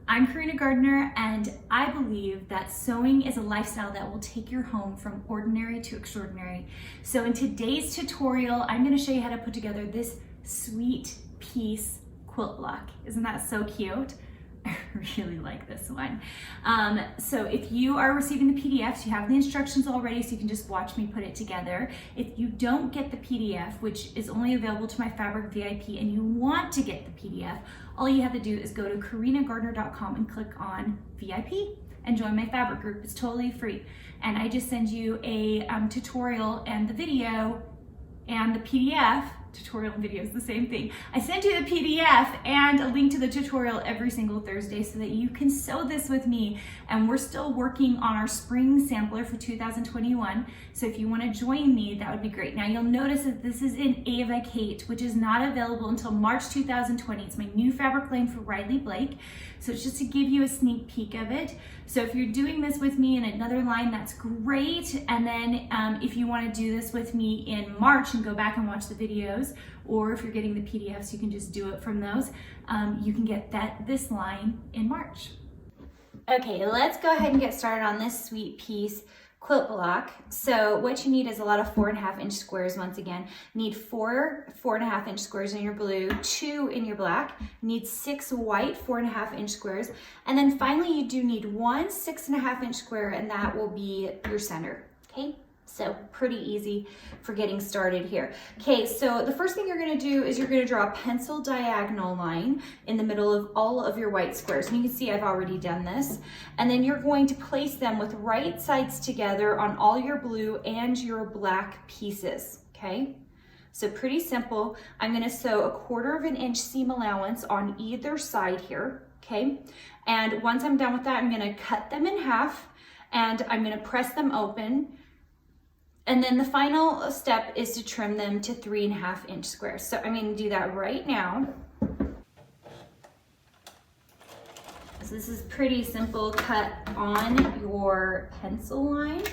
I'm Karina Gardner, and I believe that sewing is a lifestyle that will take your home from ordinary to extraordinary. So in today's tutorial, I'm going to show you how to put together this sweet piece quilt block. Isn't that so cute? I really like this one. So if you are receiving the PDFs, you have the instructions already, so you can just watch me put it together. If you don't get the PDF, which is only available to my Fabric VIP, and you want to get the PDF, all you have to do is go to karinagardner.com and click on VIP and join my Fabric group. It's totally free. And I just send you a tutorial and the video and the PDF. Tutorial and video is the same thing. I send you the PDF and a link to the tutorial every single Thursday so that you can sew this with me. And we're still working on our spring sampler for 2021. So if you want to join me, that would be great. Now you'll notice that this is in Ava Kate, which is not available until March 2020. It's my new fabric line for Riley Blake. So it's just to give you a sneak peek of it. So if you're doing this with me in another line, that's great. And then if you want to do this with me in March and go back and watch the videos, or if you're getting the PDFs, you can just do it from those. You can get this line in March. Okay, let's go ahead and get started on this sweet piece quilt block. So what you need is a lot of 4.5-inch squares. Once again, you need 4.5-inch squares in your blue, 2 in your black. You need 6 white 4.5-inch squares, and then finally you do need 1 6.5-inch square, and that will be your center. Okay, so pretty easy for getting started here. Okay, so the first thing you're going to do is you're going to draw a pencil diagonal line in the middle of all of your white squares. And you can see I've already done this. And then you're going to place them with right sides together on all your blue and your black pieces. Okay, so pretty simple. I'm going to sew 1/4 inch seam allowance on either side here. Okay, and once I'm done with that, I'm going to cut them in half and I'm going to press them open. And then the final step is to trim them to 3.5-inch squares. So I'm going to do that right now. So this is pretty simple. Cut on your pencil line,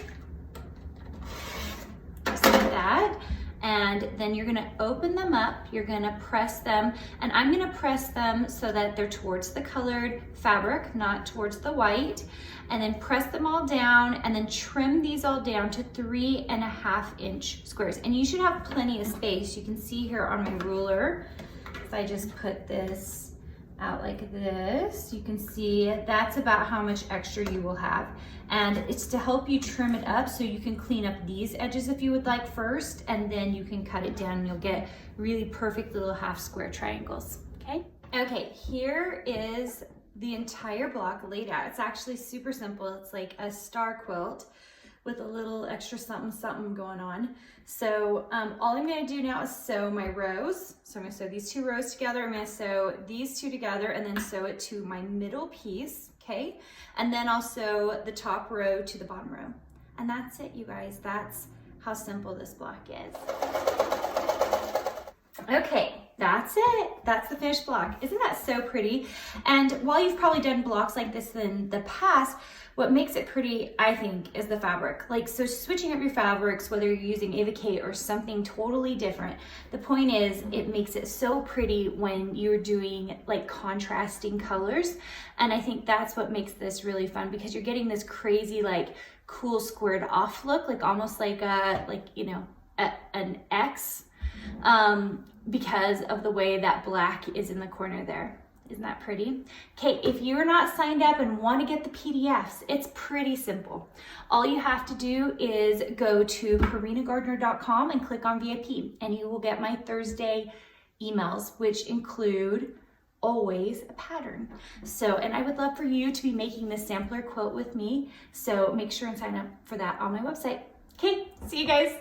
just like that. And then you're gonna open them up, you're gonna press them, and I'm gonna press them so that they're towards the colored fabric, not towards the white, and then press them all down and then trim these all down to 3.5-inch squares. And you should have plenty of space. You can see here on my ruler, if I just put this out like this, you can see that's about how much extra you will have. And it's to help you trim it up so you can clean up these edges if you would like first, and then you can cut it down and you'll get really perfect little half square triangles. Okay, here is the entire block laid out. It's actually super simple. It's like a star quilt with a little extra something going on. So all I'm gonna do now is sew my rows. So I'm gonna sew these 2 rows together. I'm gonna sew these 2 together and then sew it to my middle piece, okay? And then I'll sew the top row to the bottom row. And that's it, you guys. That's how simple this block is. Okay, that's it. That's the finished block. Isn't that so pretty? And while you've probably done blocks like this in the past, what makes it pretty, I think, is the fabric. Like, so switching up your fabrics, whether you're using Ava Kate or something totally different, the point is it makes it so pretty when you're doing like contrasting colors. And I think that's what makes this really fun, because you're getting this crazy, like, cool squared off look, like almost like a, an X, because of the way that black is in the corner there. Isn't that pretty? Okay, if you're not signed up and want to get the PDFs, it's pretty simple. All you have to do is go to karinagardner.com and click on VIP, and you will get my Thursday emails, which include always a pattern. So, and I would love for you to be making this sampler quilt with me. So make sure and sign up for that on my website. Okay, see you guys.